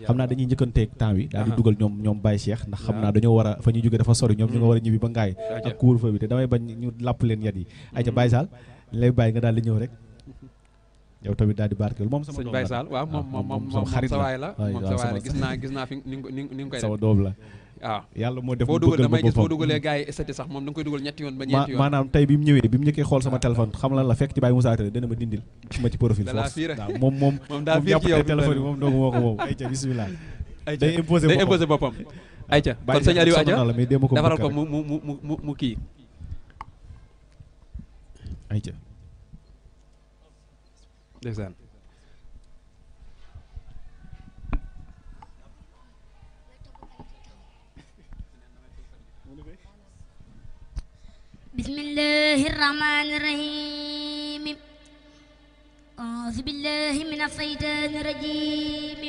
xam naa dañuy njëkkanteeg temps wi daal di dugal ñoom Baye Cheikh ndax xam naa dañoo war a fa ñuy jóge dafa sori ñoom ñu nga war a ñibbi ba ngaay ak couvre-feu bi te damay bañ ñu làpp leen yat yi ay ca Baye Sall lay bàyyi nga daal di ñëw rek yow tamit daal di barkeel moom sama doom la Baye Sall waaw moom xarit sa waay la moom sa waay la gis naa fi ni nga koy def sama doom la waaw yàlla moo def boo dugal damay gis boo dugalee gars yi estati sax moom da nga koy dugal ñetti yoon ba ñeenti yoon maanaam tey bi mu ñëwee bi mu njëkkee xool sama téléphone xam lan la fekk ci Baye Moussa Touré dana ma dindil ci ma ci profil force waaw moom jàpp te téléphone yi moom doogu moo ko moom ayca bismillah day imposé boppam ayca kon sëñ Aliou aja defaral ko mu kii ayca ndeysaan بسم الله الرحمن الرحيم أعوذ بالله من الشيطان الرجيم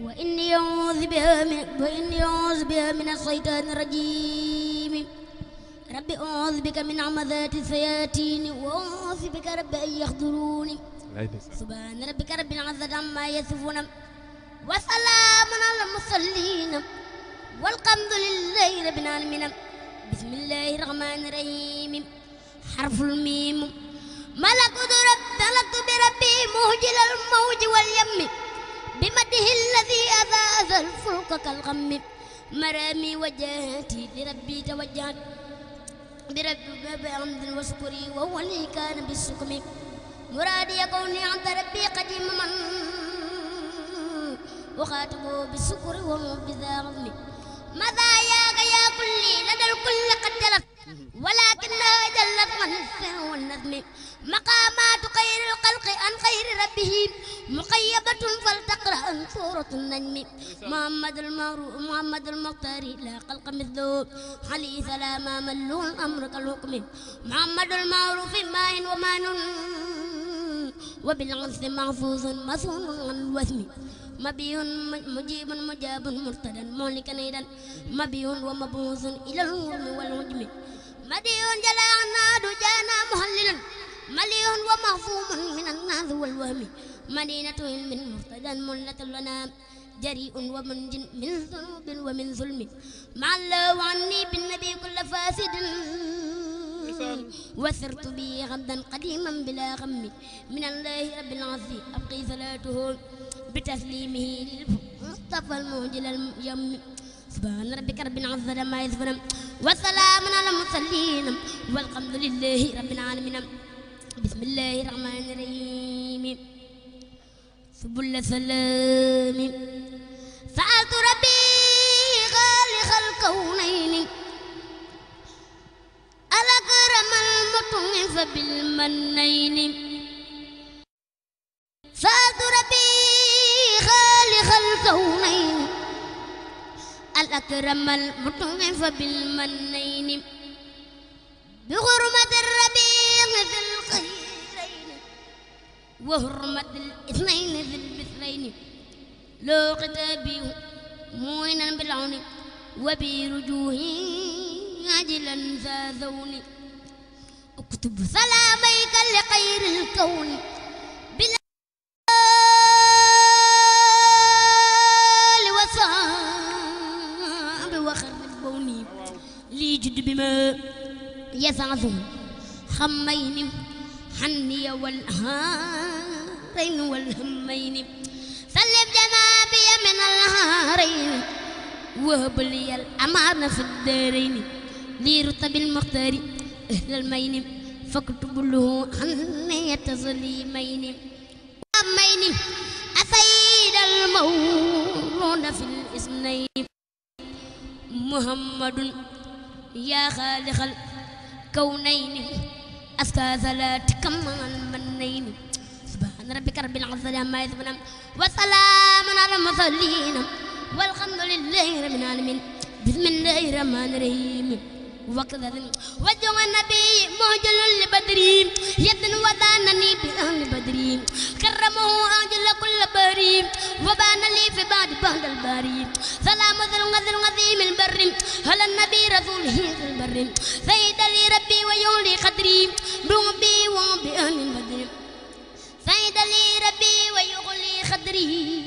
وإني أعوذ بها من الشيطان الرجيم رب أعوذ بك من همزات الشياطين وأعوذ بك رب أن يحضرون سبحان ربك رب العزة عما يصفون وسلام على المرسلين والحمد لله رب العالمين بسم الله الرحمن الرحيم حرف الميم ملكت بربي مهجل الموج واليم بمده الذي أذاذ الفلك كالغم مرامي وجهتي لربي توجهت بربي بحمد وشكري وهو اللي كان بالسكم مرادي كوني عند ربي قديم من وخاطبه بالشكر وهو بذا غضمي مزاياك يا كلي لدى الكل قد جلت ولكنها جلت من السر والنظم مقامات خير الخلق عن خير ربه مقيبة فلتقرأ سورة النجم محمد المختار لا خلق مثله عليه سلام ملون أمر كالحكم محمد المعروف ماء ومان وبالعز محفوظ مسون عن الوثم مبي مجيب مجاب مرتدا مهلكا ايضا مبي ومبعوث الى الغرم والهجم مدي جلانا دجانا مهللا ملي ومهفوم من الناس والوهم مدينة علم مرتدا ملة لنا جريء ومنج من ذنوب ومن ظلم مع الله عني بالنبي كل فاسد وسرت به غمدا قديما بلا غم من الله رب العزيز أبقي صلاته بتسليمه للمصطفى المعجل اليم سبحان ربك رب العزة ما يصفون وسلام على المرسلين والحمد لله رب العالمين بسم الله الرحمن الرحيم سبل سلام سألت ربي خالق الكونين الأكرم المطعم بالمنين سألت ربي خالق الكونين الأكرم المطعم بالمنين بغرمة الربيع في الخيرين وهرمة الاثنين في المثلين لو كتابي موينا بالعون وبرجوهي عاجلا زاذوني اكتب سلاميك لخير الكون بالآل وصحب وخرب بوني لي جد بما يسعثم خمين حني والهارين والهمين سلم جنابي من الهارين وهب لي الأمان في الدارين لي رتب المختار أهل المين فاكتب له عني تظليمين وأمين أسيد المولون في الإثنين محمد يا خالق الكونين أسكى صلاتك مع المنين سبحان ربك رب العزة عما يصفون وسلام على المرسلين والحمد لله رب العالمين بسم الله الرحمن الرحيم وكذا وجه النبي مهجل لبدري يد ودانني بأهل بدري كرمه أجل كل بري وبان لي في بعد الباري سلام ذل غزيم البر هل النبي رسوله في البر سيد لي ربي ويولي قدري بربي وبأهل بدر سيد لي ربي ويغلي قدري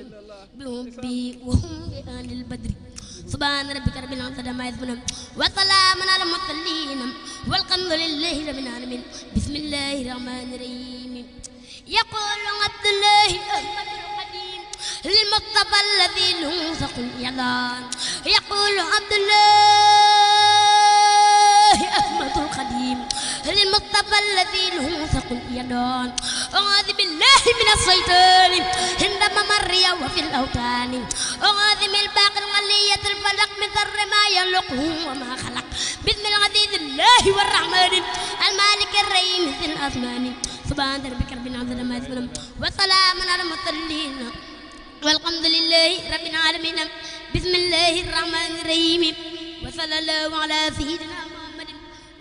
بحبي وهم بأهل البدر سبحان ربك رب العزة عما يصفون وسلام على المرسلين والحمد لله رب العالمين بسم الله الرحمن الرحيم يقول عبد الله أحمد القديم للمصطفى الذي له ثقل يدان يقول عبد الله أحمد القديم للمصطفى الذي له ثقل يدان أعوذ بالله من الشيطان عندما مري وفي الأوتان أعوذ من الباقي الغلية الفلق من شر ما يخلقه وما خلق بسم العزيز الله والرحمن المالك الرحيم ذي الأزمان سبحان ربك رب العزة عما يصفون وسلام على المرسلين والحمد لله رب العالمين بسم الله الرحمن الرحيم وصلى الله على سيدنا محمد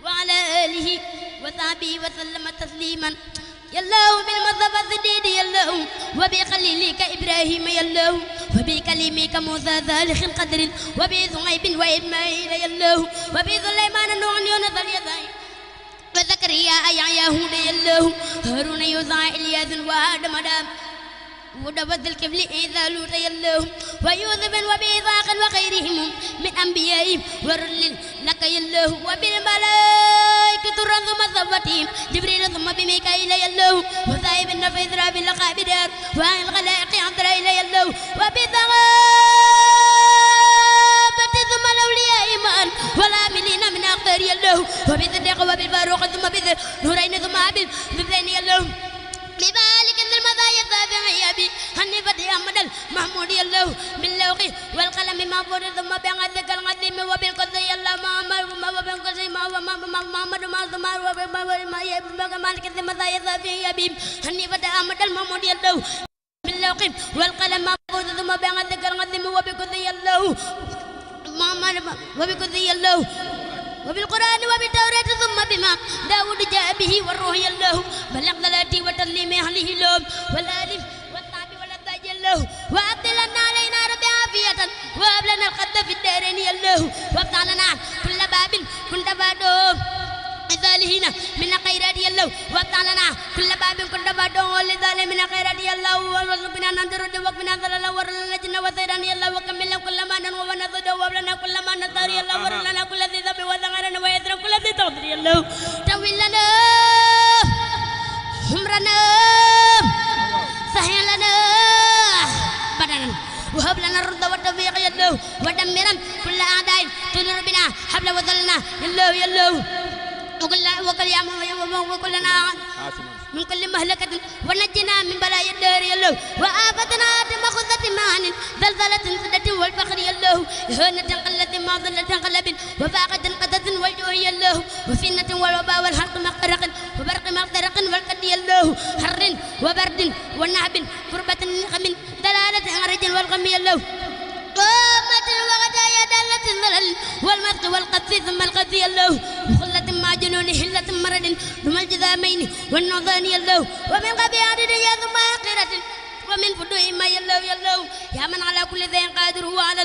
وعلى آله وصحبه وسلم تسليما يالله بالمصطفى الصديق يالله وبخليلك إبراهيم يالله وبكلمك موسى ذالخ القدر وبصهيب وإسماعيل يالله وبسليمان نوح يونس اليسعي وزكريا يعياهود يالله هارون يوسع إلياس وآدم دام ودوز الكفل إذا لوط يالله ويوسف وبإسحاق وغيرهم من أنبيائهم ورسل لك يالله وبالملائكة ثم صفتهم جبريل ثم بميكائيل يالله وصاحب النفس إسرافيل قابدار وعن الخلائق عزرائيل يالله وبالصحابة ثم الأولياء معا والعاملين من أخطار يالله وبالصديق وبالفاروق ثم بالنورين ثم بالذبلين يالله لذلك ان المزايا السابعه ابي حنيفه احمد المحمود الله باللوح والقلم محفوظ ثم بعدك العظيم وبالقدر الله محمد وبالقدر محمد مالك المزايا السابعه ابي حنيفه احمد المحمود الله باللوح والقلم محفوظ ثم بعدك العظيم وبالقدر الله محمد وبالقدر الله وبالقرآن وبالتوراة ثم بما داود جاء به والروح الله بلغ ذلاتي وتسليم أهله اللوم والآلف والصحب والأزواج الله وأبدلنا علينا رب عافية وهب لنا القد في الدارين الله وافتح لنا كل باب كنت فاتحه للظالمين من خيرات الله وافتح لنا كل باب كنت فاتحه للظالمين من خيرات الله وارزقنا ننظر وقنا ذل ورلنا جن وسيران الله وكمل كل ما ننوى ونزد وابلنا كل ما نطاري الله ورلنا كل ذي ذنب وذنغرنا ويذر كل ذي تغفر الله تويل لنا عمرنا سهل لنا بدنا وهب لنا الرد والتوفيق يا الله ودمرا كل أعداء تدر بنا حبل وذلنا يا الله وقل يا وكلنا من كل مهلكة ونجنا من بلاء الدار يا الله وآفتنا مخذة مان زلزلة سدة والفخر يا الله هانة قلة ما ظلة قلب وفاقة قدة والجوع يا الله وفنة والوباء والحرق مخترق وبرق مخترق والقد يا الله حر وبرد ونعب كربة نقم دلالة عرج والغم يا الله قامة وغدايا دالة الظلل والمسق والقذف ثم القذف يا الله وخلة مع جنون حلة مرد ثم الجذامين والنظان يا الله ومن قبيعة دنيا ثم آخرة ومن فدوء ما يا الله يا من على كل ذي قادر هو على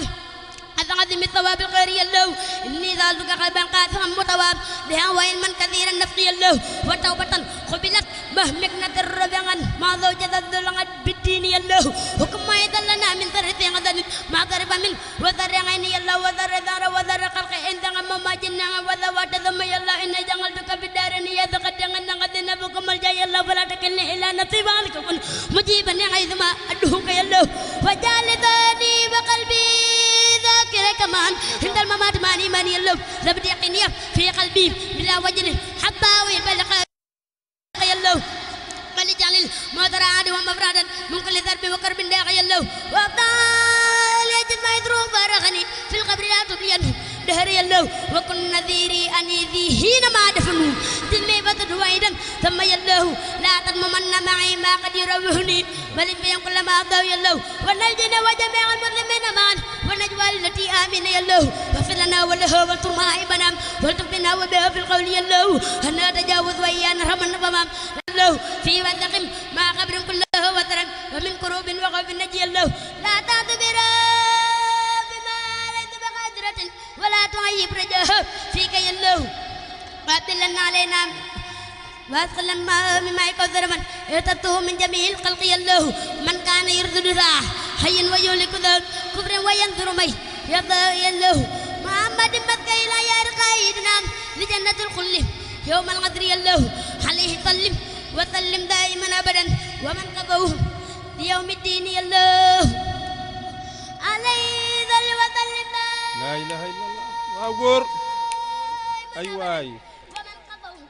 أعظم الثواب الخير يا الله إني ذلك قلبا قاسما متواب لهواء من كثيرا نفسي يا الله وتوبة قبلت مهمكنة الربيعا ما زوجة الظلمات بالدين يا الله حكم ما يدلنا من ذر غدن ما ضرب من وذر عين يا الله وذر ذر وذر خلق إن ذنب ما جنا وذوات ذم يا الله إن جعلتك في الدارين يا ذقت أن غدنا بكم الجاي يا الله فلا تكلني إلا نصيب عنك كن مجيبا حيثما أدعوك يا الله وجعل ذاتي وقلبي ذاكر كمان عند الممات ماني ماني الله لابد يقيني في قلبي بلا وجل حتى ويبلغ يا الله ولجعل المدرعات ومفرادا من كل ذنب وكرب داعي الله وابطال يجد ما يدرو فارغني في القبر لا تبين دهري الله وكن نذيري أنيذي حينما دفنوا تلمي فتد وعيدا ثم يالله لا تضممن معي ما قد يروهني بل في كل ما أبدأ يالله ونجنا وجميع المسلمين معا ونجوى التي آمين يالله واغفر لنا ولها واستر مصائبنا والتقنا وبها في القول يالله أن تجاوز وإيانا رحمنا فمام الله في وثقم ما قبر كله وترا ومن كروب وخوف نجي الله لا تعتبر بما ليس بقادرة ولا تعيب رجاه فيك يا الله وابدلنا علينا واسقل الماء مما يكثر من يتته من جميع الخلق يا الله من كان يرد ذا حي ويهلك ذا كفر وينذر مي يرضى الله محمد مسكي لا يرقيدنا لجنة الخلد يوم الغدر الله عليه صلم وسلم دائما أبدا ومن قضوه ليوم الدين الله عليه ذل وسلم لا إله إلا الله waaw góor ay waay ومن قضوه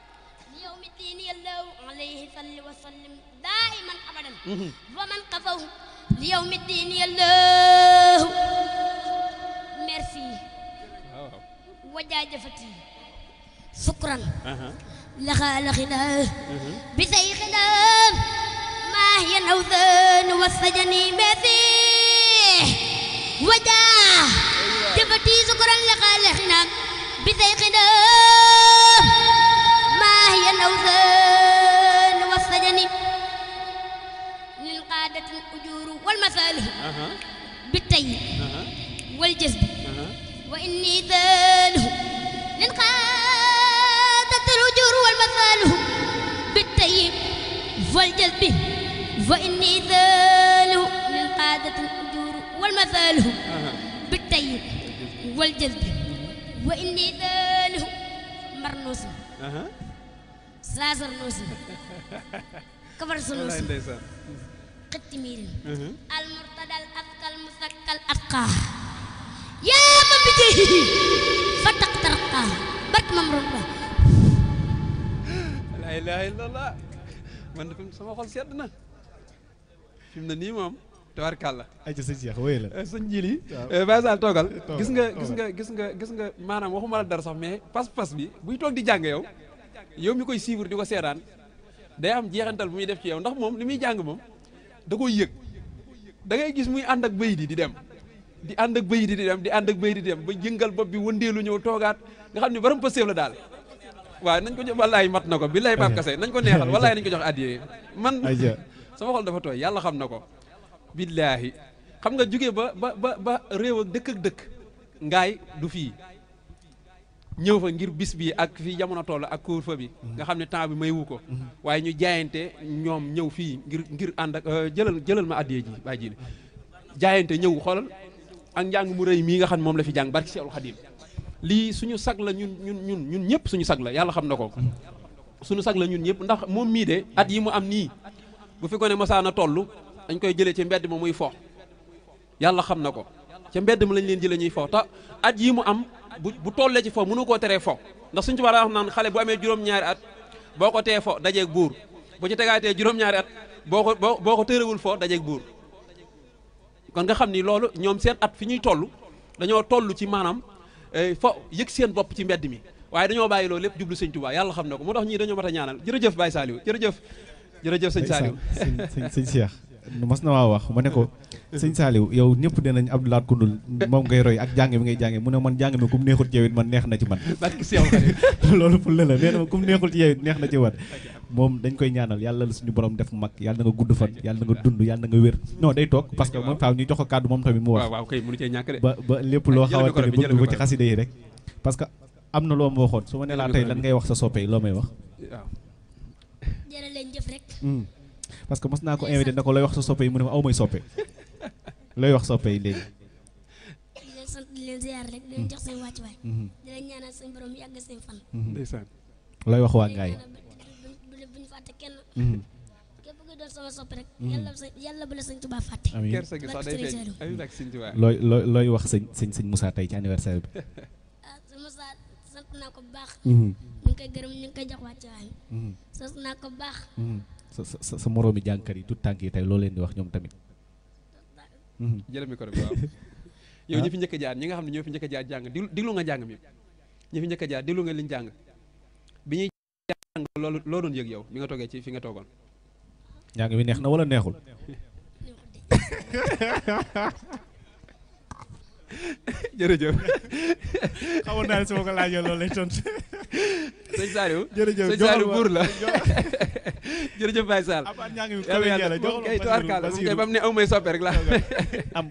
ليوم الدين الله عليه صل وسلم دائما أبدا ومن قضوه ليوم الدين الله merci وجاجفتي شكرا لخالقنا بسيخنا ما هي الأوثان والسجن مثيه وجاجفتي شكرا لخالقنا بسيخنا ما هي الأوثان والسجن للقادة الأجور والمثالح بالتي والجذب وإني ذاله للقادة الأجور والمثالح بالتي والجذب وإني ذاله للقادة الأجور والمثالح بالتي والجذب وإني ذاله مرنوس سازر نوس كبر سنوس قتمير المرتدى الأثقل المثقل الأتقى يا من بجيه فتق ترقى برك ممرون la ilaha illallah man fi sama xol sedd na fi mu ne nii moom tabarkàlla ay ci sëñ Cheikh wéy la sëñ Jili Baye Sall toogal gis nga maanaam waxuma la dara sax mais pas-pas bi buy toog di jàng yow mi koy suivre di ko seetaan day am jeexantal bu muy def ci yow ndax moom li muy jàng moom da koy yëg da ngay gis muy ànd ak bëy di dem di ànd ak bëy di dem di ànd ak bëy di dem ba jëngal bopp bi wëndeelu ñëw toogaat nga xam ne baram pëseef la daal waaw nañ ko jox wallaay mat na ko billaay Pape Kassé nañ ko neexal wallaay nañ ko jox addiye man sama xol dafa tooy yàlla xam na ko billaahi xam nga jóge ba réew ak dëkk ngaay du fii ñëw fa ngir bis bi ak fii jamono toll ak couvre-feu bi nga xam ne temps bi may wu ko waaye ñu jaayante ñoom ñëw fii ngir ànd ak jëlal ma addiye ji bàyyi ji jaayante ñëw xoolal ak njàng mu rëy mii nga xam ne moom la fi jàng barki Seexul Xadiim lii suñu sag la ñun ñëpp suñu sag la yàlla xam na ko suñu sag la ñun ñëpp ndax moom mii de at yi mu am nii bu fi ko ne masaana toll dañ koy jëlee ci mbedd ma muy fo yàlla xam na ko ca mbedd ma lañ leen jëlee ñuy fo te at yi mu am bu tollee ci fo mënu koo teree fo ndax suñu tubaab daa wax naan xale bu amee juróom-ñaari at boo ko tee fo dajeeg buur bu ci tegaatee juróom-ñaari at boo ko tërewul fo dajeeg buur kon nga xam ni loolu ñoom seen at fi ñuy toll dañoo toll ci maanaam fo yëg seen bopp ci mbedd mi waaye dañoo bàyyi loolu lépp jublu sëñ Tuubaa yàlla xam na ko moo tax ñii dañoo mat a ñaanal jërëjëf Baye Saliou jërëjëf sëñ Saliou sëñ Cheikh mas na waa wax ma ne ko sëñ Saliou yow ñëpp dinañ Abdou Lahad Koundoul moom ngay roy ak jàng bi ngay jànge mu ne man jàng mi ku mu neexul ci yow it man neex na ci man loolu fu la nee na ma ku mu neexul ci yow it neex na ci man moom dañ koy ñaanal yàlla la suñu borom def mag yàlla na nga gudd fan yàlla na nga dund yàlla na nga wér non day toog parce que moom faaw ñu jox ko kàddu moom tamit mu wax waaw kay mënu cee ñàkk de ba lépp loo xamante ne bëgg ko ci xasida yi rek parce que am na loo ma waxoon su ma ne laa tey lan ngay wax sa soppe yi loo may wax jërë leen jëf rek parce que mos naa ko invité na ko looy wax sa soppe yi mu ne ma aw may soppe looy wax soppe yi léegi di leen sant di leen ziar rek di leen jox seen wàccuwaay di leen ñaanal seen borom yàgg seen fan ndeysaan looy wax waa ngaay bu ñu fàtte kenn képp kuy doon sama soppe rek yàlla bu la sëñ Tuubaa fàtte amiin kersa gi sax day feeñ amiin ak sëñ Tuubaa looy wax sëñ Moussa tey ci anniversaire bi sëñ Moussa sant naa ko bu baax ñu ngi koy gërëm ñu ngi koy jox wàccuwaay sant naa ko bu baax sa moroomi jàngkat yi tout tànk yi tey loo leen di wax ñoom tamit jëlal micro bi waaw yow ñi fi njëkk a jaar ñi nga xam ne ñoo fi njëkk a jaar jàng diglu nga jàng mi ñi fi njëkk a jaar diglu nga liñ jàng bi ñuy jàng loolu loo doon yëg yow bi nga toogee ci fi nga toogoon njàng mi neex na wala neexul jërëjëf xamoon naa ne su ma ko laajee loolu lay tontu sëñ Saliou jërëjëf sëñ Saliou buur la jërëjëf Baye Sall njàng mi kay tubaarkàlla moom kay ba mu ne aw may soppe rek la am